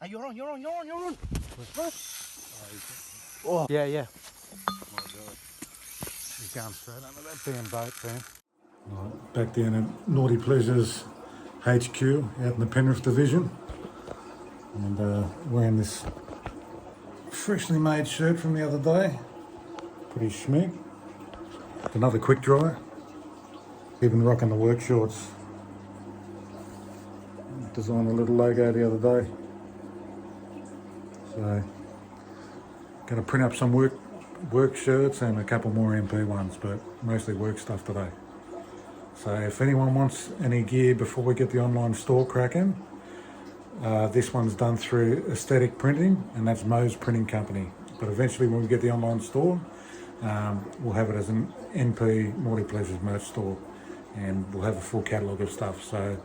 Hey, you're on. Oh, yeah, yeah. My God. He's going straight under that damn boat, man. Right, back down at Naughty Pleasures HQ out in the Penrith division, and wearing this freshly made shirt from the other day. Pretty schmick. Another quick dry. Even rocking the work shorts. Designed a little logo the other day. So, going to print up some work shirts and a couple more MP ones, but mostly work stuff today. So if anyone wants any gear before we get the online store cracking, this one's done through Aesthetic Printing, and that's Mo's printing company. But eventually when we get the online store, we'll have it as an NP Naughty Pleasures merch store, and we'll have a full catalogue of stuff. So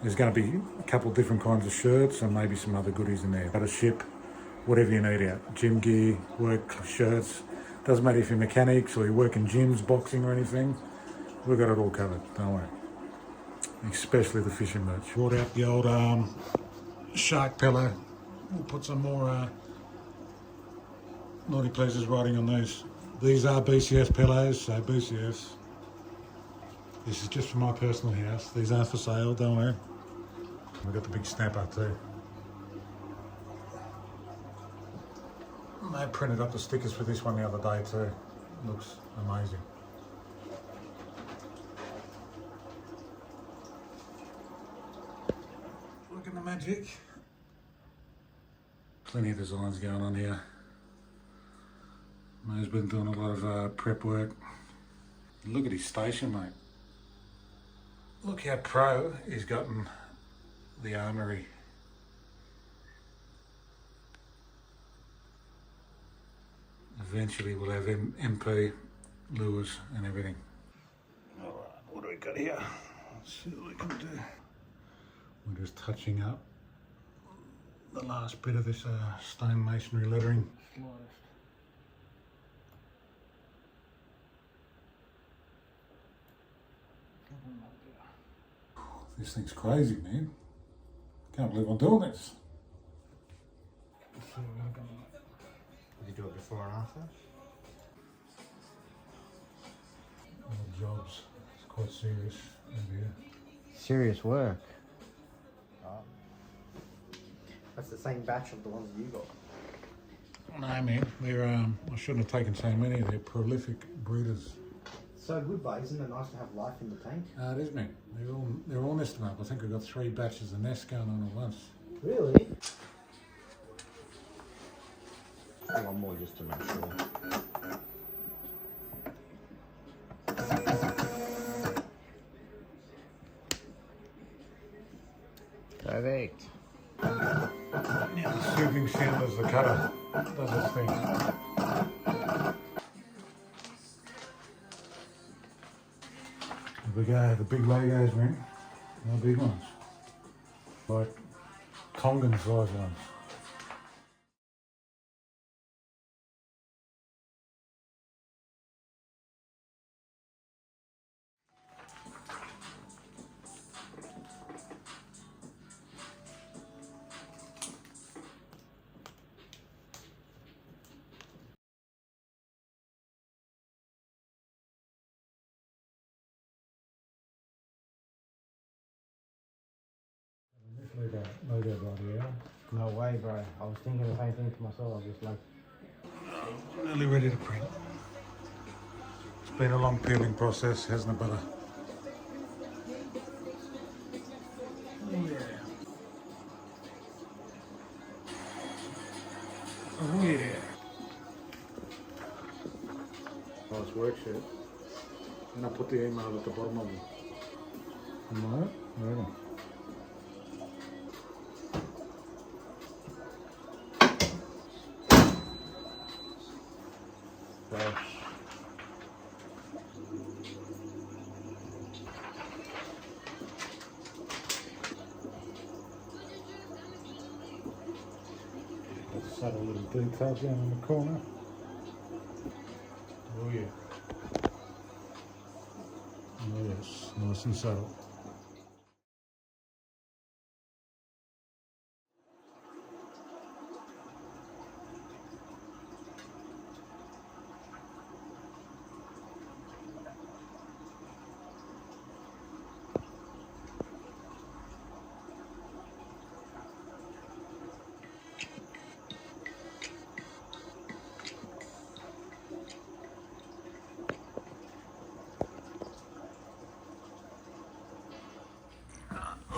there's going to be a couple of different kinds of shirts and maybe some other goodies in there. Got to ship whatever you need out. Gym gear, work shirts. Doesn't matter if you're mechanics or you work in gyms, boxing or anything. We've got it all covered, don't worry. Especially the fishing merch. Brought out the old shark pillow. We'll put some more Naughty Pleasures writing on these. These are BCS pillows, so BCS. This is just for my personal house. These aren't for sale, don't worry. We've got the big snapper too. They printed up the stickers for this one the other day too. Looks amazing. Look at the magic. Plenty of designs going on here. Mo's been doing a lot of prep work. Look at his station, mate. Look how pro he's gotten the armoury. Eventually we'll have MP lures and everything. Alright, what do we got here? Let's see what we can do. We're just touching up the last bit of this stone masonry lettering. This thing's crazy, man. Can't believe I'm doing this. Did you do it before and after? Little jobs. It's quite serious over here. Serious work. That's the same batch of the ones you got. No, man. They're I shouldn't have taken so many. They're prolific breeders. So good, but isn't it nice to have life in the tank? It is, man. They're all nesting up. I think we've got 3 batches of nests going on at once. Really? One more just to make sure. Perfect. Now the soothing sound as the cutter does its thing. Here we go, the big logos, man. No big ones. Like Tongan size ones. Logo right here. No way, bro. I was thinking the same thing to myself. I was just like, Nearly ready to print. It's been a long peeling process, hasn't it, brother? Oh yeah. Oh yeah. Nice work, shit. And I'll put the email at the bottom of it. Alright, ready. Subtle little detail down in the corner. Oh yeah. Oh yes, nice and subtle.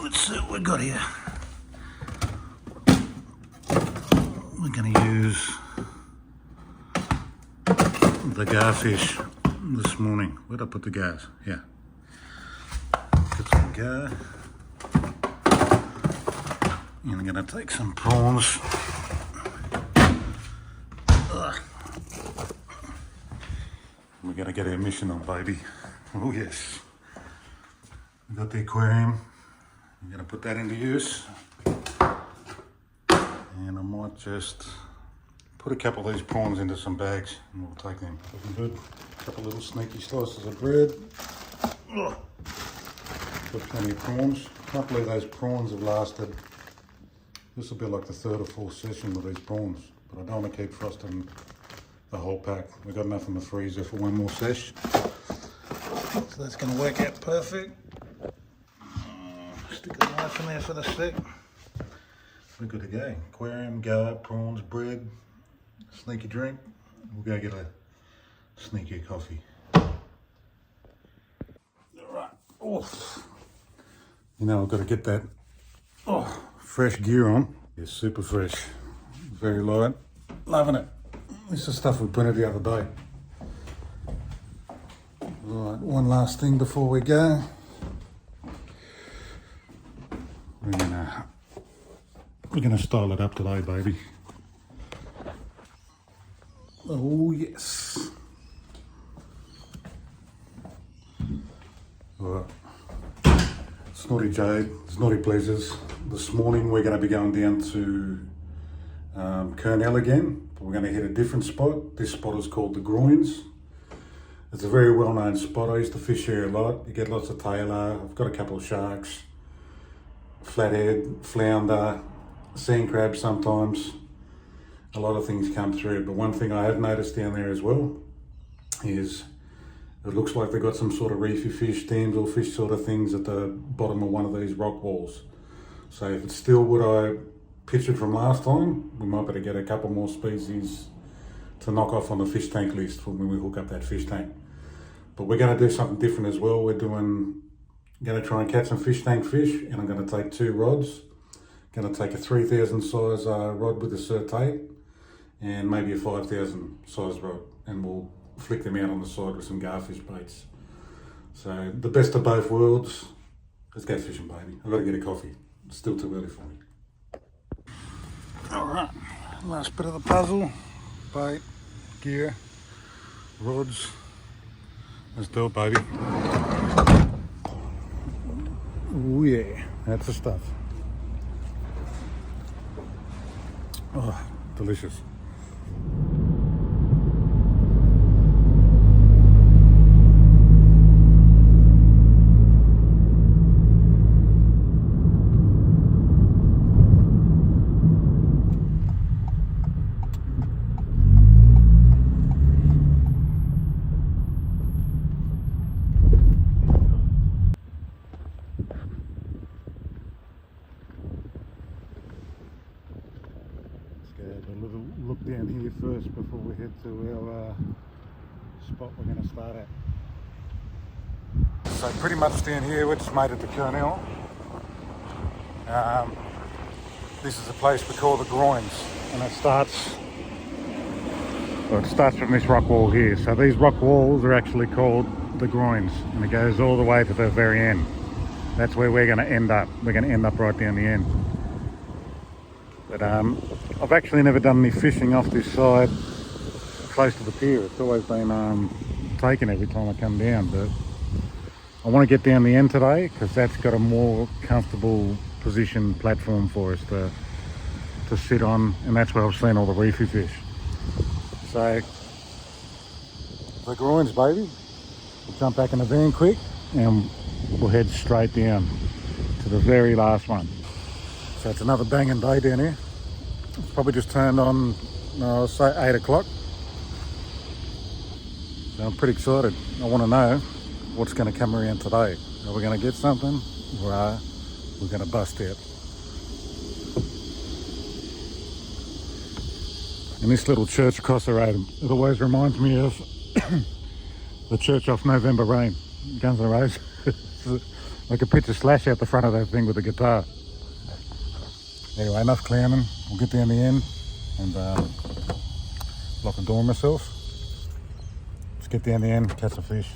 let's see what we've got here. We're going to use the garfish this morning. Where'd I put the gars? Yeah. Put some gar. And I'm going to take some prawns. We're going to get our mission on, baby. Oh yes. We've got the aquarium. I'm going to put that into use. And I might just put a couple of these prawns into some bags and we'll take them. Looking good. A couple of little sneaky slices of bread. Got plenty of prawns. Can't believe those prawns have lasted. This will be like the third or fourth session with these prawns, but I don't want to keep frosting the whole pack. We've got enough in the freezer for one more sesh. So that's going to work out perfect. Stick a knife in there for the stick. We're good to go. Aquarium, gar, prawns, bread, sneaky drink. We'll go get a sneaky coffee. Alright. Oh. You know, I've got to get that fresh gear on. It's super fresh. Very light. Loving it. This is stuff we printed the other day. Right, one last thing before we go. We're gonna style it up today, baby. Oh yes. Right. Snotty Jade, Snotty Pleasures. This morning we're going to be going down to Kurnell again, but we're going to hit a different spot. This spot is called the Groins. It's a very well-known spot. I used to fish here a lot. You get lots of tailor. I've got a couple of sharks, flathead, flounder, sand crabs sometimes. A lot of things come through, but one thing I have noticed down there as well is it looks like they've got some sort of reefy fish, damsel fish sort of things at the bottom of one of these rock walls. So if it's still what I pictured from last time, we might be able to get a couple more species to knock off on the fish tank list for when we hook up that fish tank. But we're going to do something different as well. We're going to try and catch some fish tank fish, and I'm going to take 2 rods. Going to take a 3,000 size rod with a Surtate and maybe a 5,000 size rod, and we'll flick them out on the side with some garfish baits. So the best of both worlds. Let's go fishing, baby. I've got to get a coffee. It's still too early for me. All right, last bit of the puzzle. Bait, gear, rods. Let's do it, baby. Oh yeah, that's the stuff. Oh, delicious. A little look down here first before we head to our spot we're going to start at. So pretty much down here we just made it to Kurnell. This is a place we call the Groins, and it starts from this rock wall here. So these rock walls are actually called the Groins, and it goes all the way to the very end. That's where we're going to end up. We're going to end up right down the end. But I've actually never done any fishing off this side close to the pier. It's always been taken every time I come down, but I want to get down the end today because that's got a more comfortable position platform for us to sit on, and that's where I've seen all the reefy fish. So the Groins, baby. We'll jump back in the van quick and we'll head straight down to the very last one. So it's another banging day down here. It's probably just turned on, I'll say 8 o'clock. So I'm pretty excited. I want to know what's going to come around today. Are we going to get something, or are we going to bust out? And this little church across the road, it always reminds me of the church off November Rain, Guns N' Roses. I could pitch a slash out the front of that thing with a guitar. Anyway, enough clowning. We'll get down the end and lock the door on myself. Let's get down the end, catch a fish.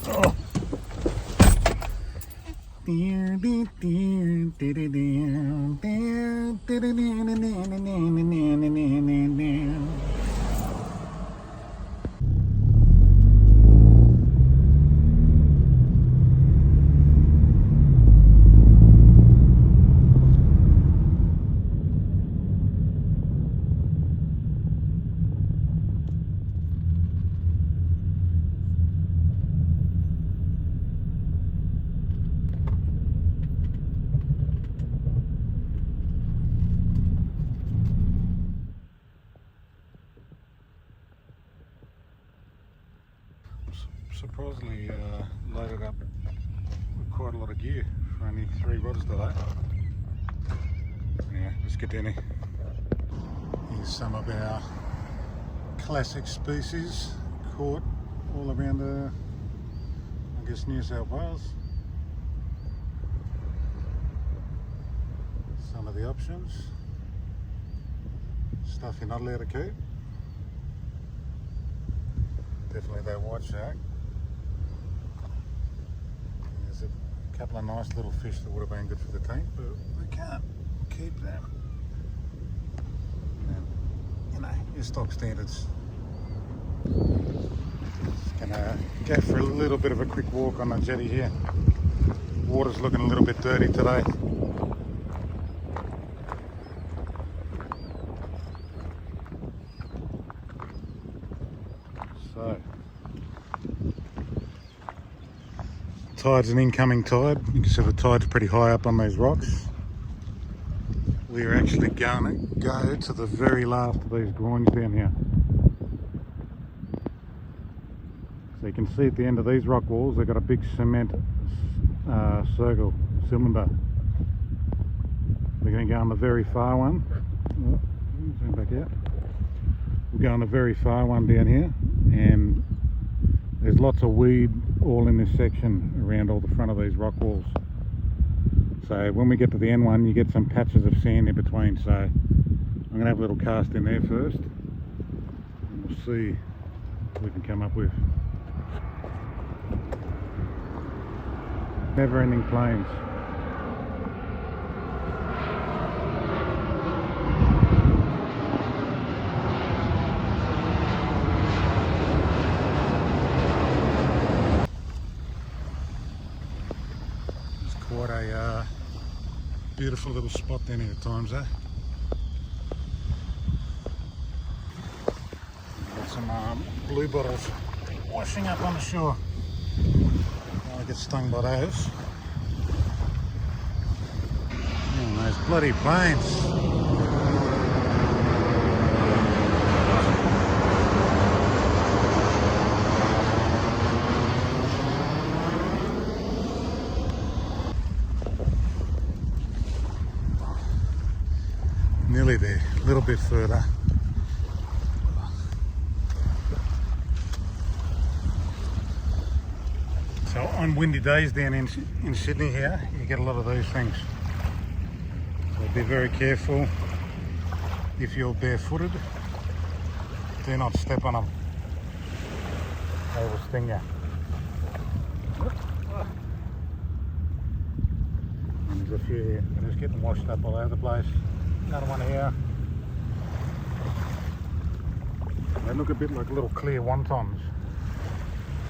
Oh. Surprisingly loaded up with quite a lot of gear for only 3 rods today. Yeah, let's get down here. Here's some of our classic species caught all around I guess New South Wales. Some of the options. Stuff you're not allowed to keep. Definitely that white shark. There's a couple of nice little fish that would have been good for the tank, but we can't keep them. And, you know, your stock standards. Just gonna go for a little bit of a quick walk on the jetty here. Water's looking a little bit dirty today. So, tide's an incoming tide. You can see the tide's pretty high up on these rocks. We're actually going to go to the very last of these groins down here. So you can see at the end of these rock walls, they've got a big cement circle cylinder. We're going to go on the very far one. Oh, zoom back out. We'll go on the very far one down here, and there's lots of weed all in this section around all the front of these rock walls. So when we get to the end one, you get some patches of sand in between. So I'm going to have a little cast in there first, and we'll see what we can come up with. Never ending plains. Quite a beautiful little spot down here at times, eh? Got some blue bottles washing up on the shore. Don't want to get stung by those. Oh, those bloody planes. Nearly there, a little bit further. So on windy days down in Sydney here, you get a lot of these things. So be very careful if you're barefooted. Do not step on them. They will sting you. And there's a few here. They're just getting washed up all over the place. Another one here. They look a bit like little clear wontons,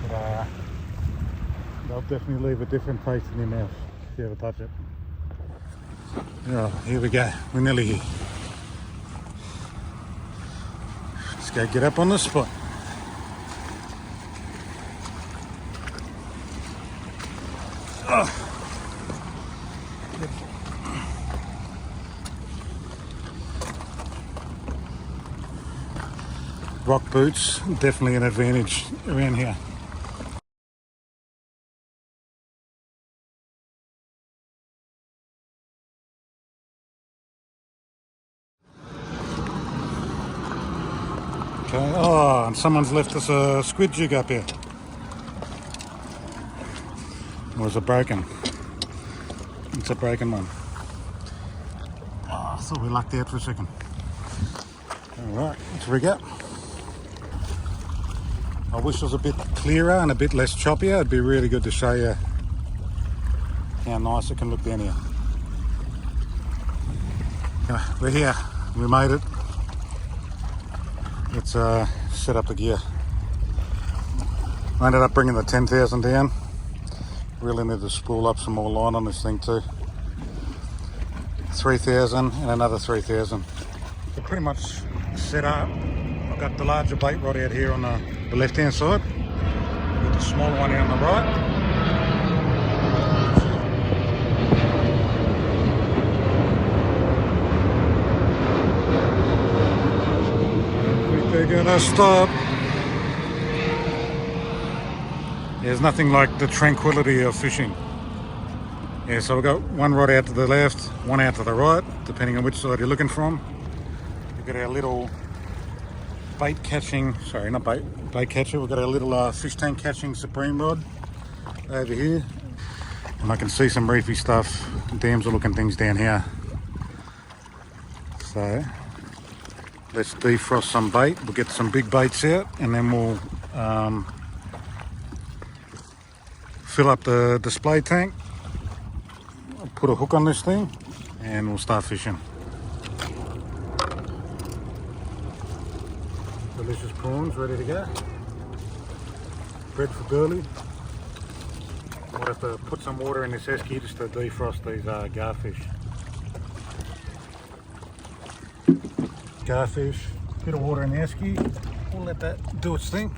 but they'll definitely leave a different taste in your mouth if you ever touch it. Yeah, here we go. We're nearly here. Let's go get up on the spot. Oh. Rock boots, definitely an advantage around here. Okay, oh, and someone's left us a squid jig up here. Or is it broken? It's a broken one. Oh, I thought we lucked out for a second. Alright, let's rig up. I wish it was a bit clearer and a bit less choppier. It'd be really good to show you how nice it can look down here. We're here. We made it. Let's set up the gear. I ended up bringing the 10,000 down. Really need to spool up some more line on this thing too. 3,000 and another 3,000. We're pretty much set up. I've got the larger bait rod out here on the left hand side. Got the smaller one here on the right. They're gonna stop. There's nothing like the tranquility of fishing. Yeah, so we've got one rod out to the left, one out to the right, depending on which side you're looking from. We've got our little bait catching, sorry, not bait catcher. We've got our little fish tank catching supreme rod over here. And I can see some reefy stuff, damsel looking things down here. So let's defrost some bait. We'll get some big baits out and then we'll fill up the display tank. I'll put a hook on this thing and we'll start fishing. Delicious prawns ready to go. Bread for burley. Might have to put some water in this esky just to defrost these garfish. Garfish, bit of water in the esky. We'll let that do its thing.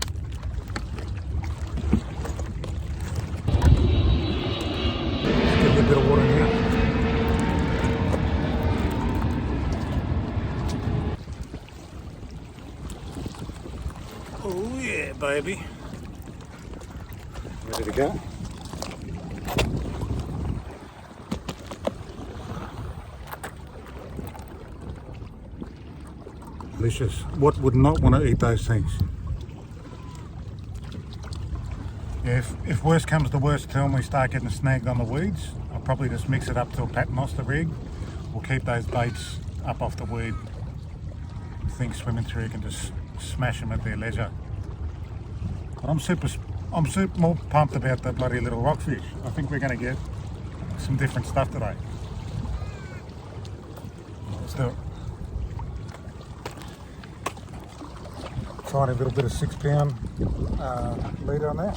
Let's get a little bit of water in here. Oh yeah, baby. Ready to go. Delicious. What would not want to eat those things? If worst comes to worst too and we start getting snagged on the weeds, I'll probably just mix it up to a paternoster rig. We'll keep those baits up off the weed. Things swimming through, you can just smash them at their leisure. But I'm super more pumped about the bloody little rockfish. I think we're going to get some different stuff today. Let's do it. Tiny little bit of 6 pound leader on there.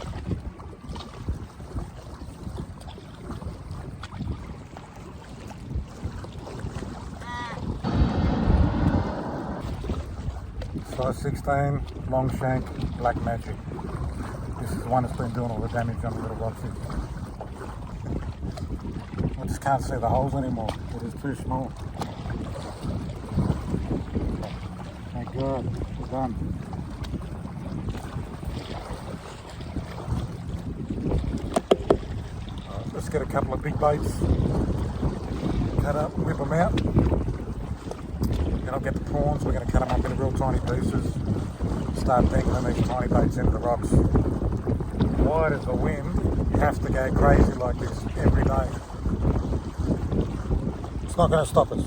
Size 16, long shank, black magic. This is the one that's been doing all the damage on the little rockfish. I just can't see the holes anymore. It is too small. Thank God, we're done. Let's get a couple of big baits, cut up, whip them out. Then I'll get the prawns, we're going to cut them up into real tiny pieces, start dangling these tiny baits into the rocks. Why does the wind have to go crazy like this every day? It's not going to stop us,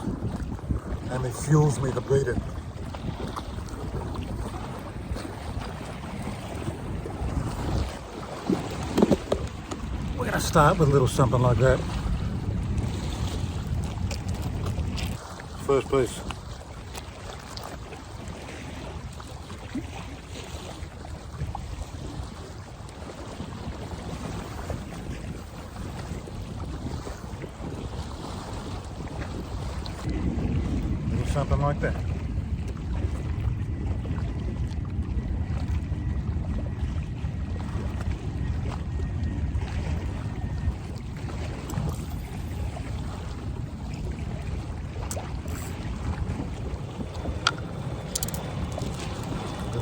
and it fuels me to beat it. We're going to start with a little something like that. First piece. Little something like that.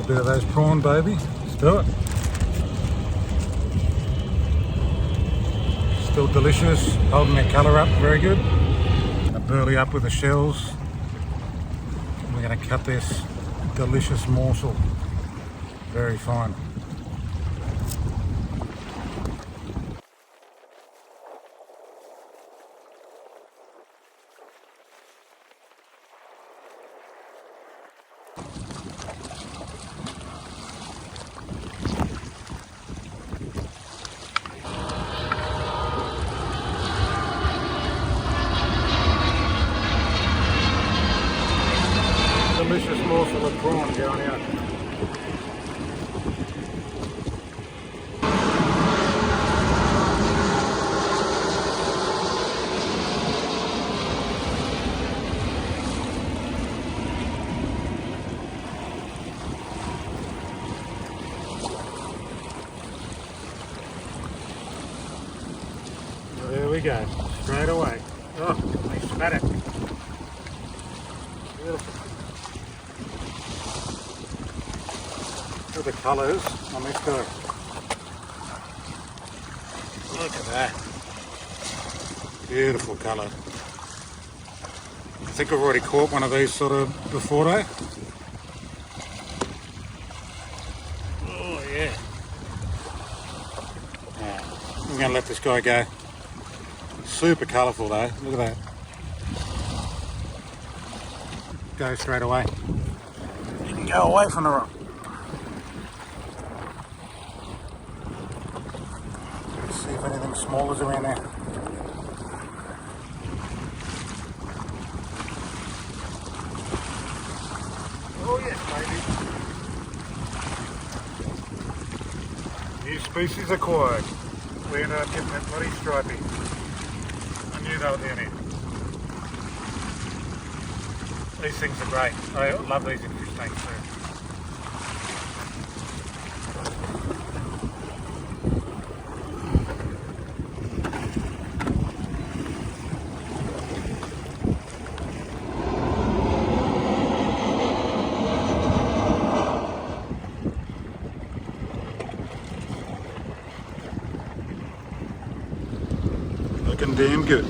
Bit of those prawn, baby. Let's do it. Still delicious, holding their colour up very good. Gonna burley up with the shells. And we're gonna cut this delicious morsel very fine. morsel of prawn going out. There we go, straight away. Oh, they spat it. Beautiful. Look at the colours on this guy. Look at that. Beautiful colour. I think I've already caught one of these sort of before though. Oh yeah. I'm going to let this guy go. Super colourful though, look at that. Go straight away. You can go away from the rock. Let's see if anything small is around there. Oh yes, baby. New species acquired. We ended up getting that bloody stripey. I knew they were down here. These things are great. I love these in fish tanks too. Looking damn good.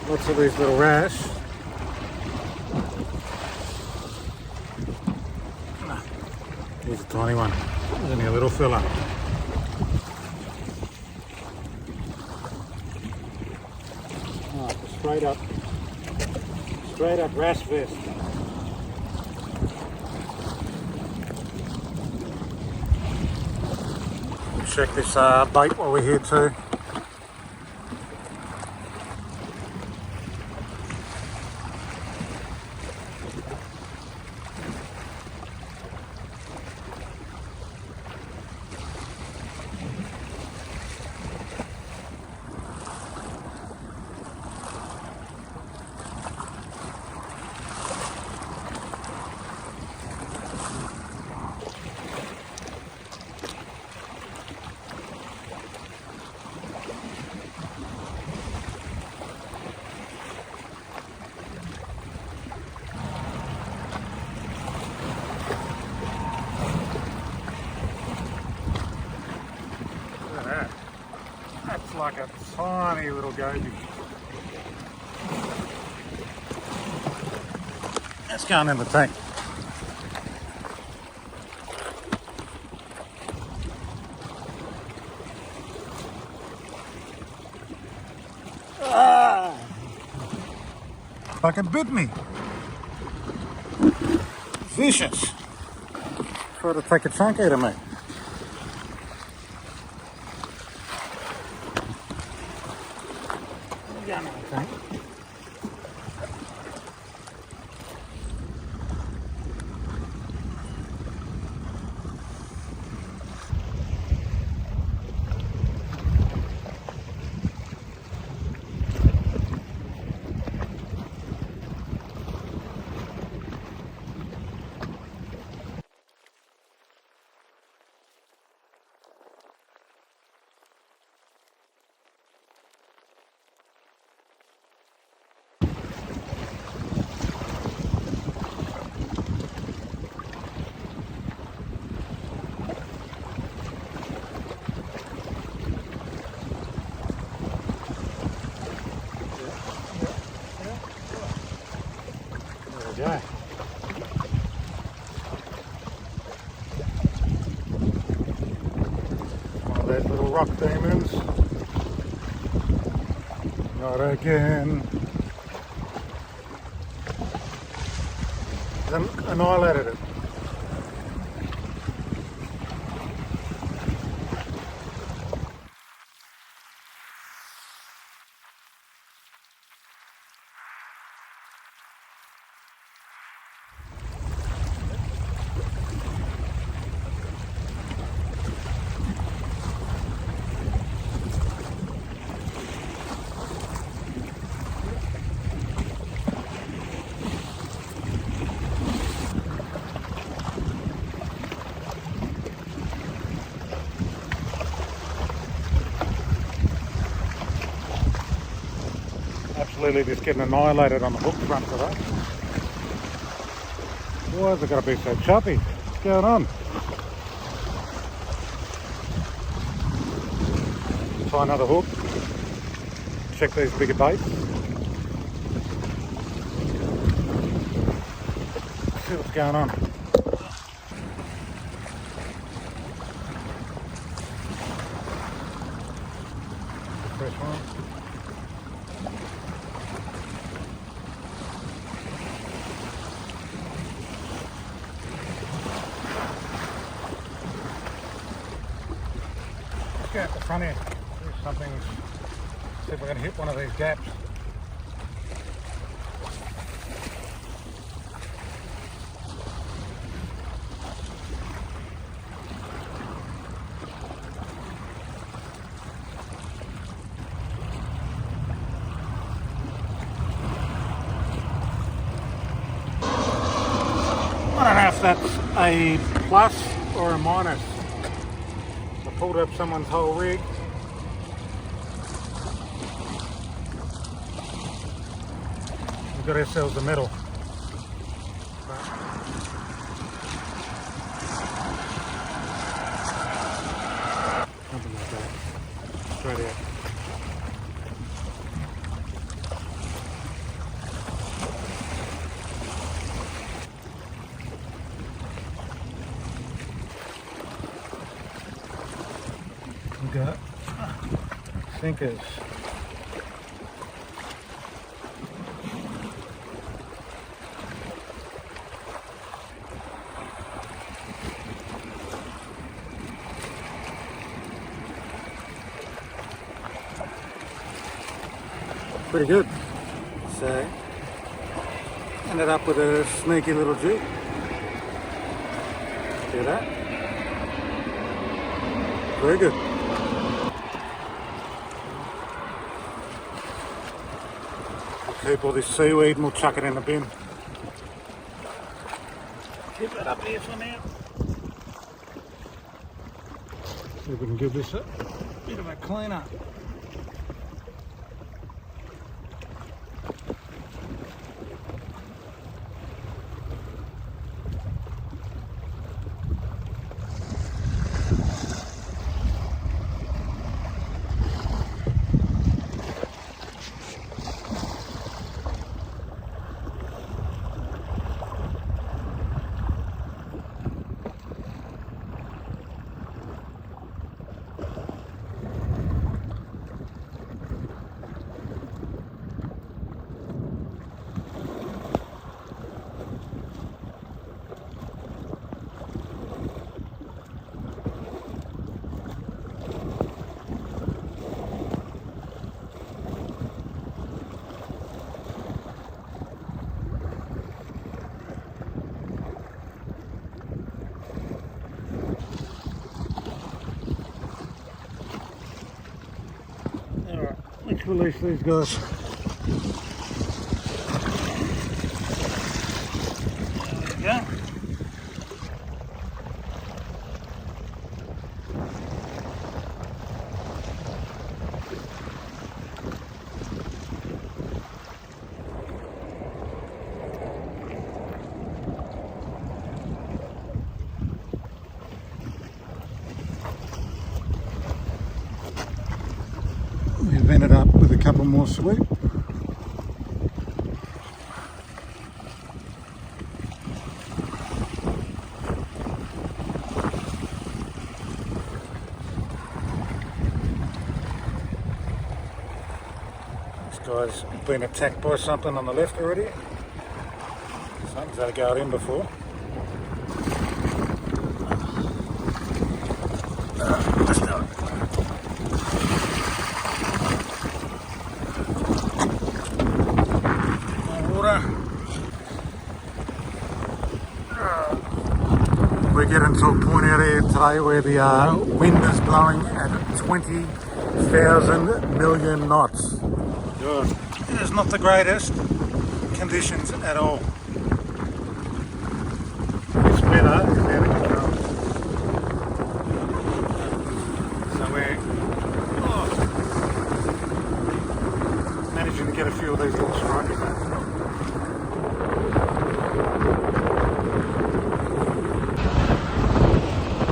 Lots of these little wrasse. Here's a tiny one. There's only a little fella. Oh, straight up wrasse vest. Check this bait while we're here too. That's like a tiny little goby. That's going in the tank. Ah! Fucking bit me. Vicious. Try to take a chunk out of me. Tank. Yeah. One of those little rock demons. I reckon annihilated it. Absolutely just getting annihilated on the hook front today. Why is it got to be so choppy? What's going on? Try another hook. Check these bigger baits. See what's going on. Fresh one. Let's go at the front end. See something. See if we're going to hit one of these gaps. I don't know if that's a plus or a minus. I pulled up someone's whole rig. We've got ourselves a medal. Something like that. Straight out. We've got sinkers. Pretty good. So, ended up with a sneaky little jig. See that? Very good. We'll keep all this seaweed and we'll chuck it in the bin. Keep that up here for now. See if we can give this a bit of a clean up. Let's release these guys. There we go. We've ended up with a couple more sweep. guy's been attacked by something on the left already. Something's had to go in before. Let's do it. More water. We're getting to a point out here today where the wind is blowing at 20,000 million knots. It is not the greatest conditions at all. This weather is out of control. So we're managing to get a few of these little stripes.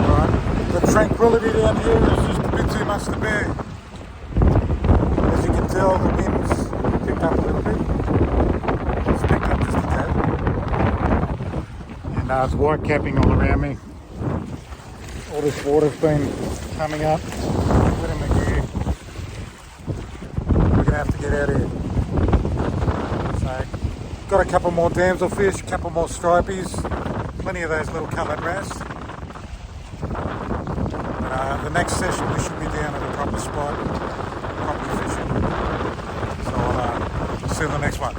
Right, the tranquility down here is just a bit too much to bear. As you can tell, the wind's picked up a little bit. It's picked up just a tad. And there's white capping all around me. All this water's been coming up. Look at my gear. We're going to have to get out of here. So, got a couple more damselfish, a couple more stripies, plenty of those little coloured wrasse. The next session we should be down at a proper spot, proper fishing. So I'll see you in the next one.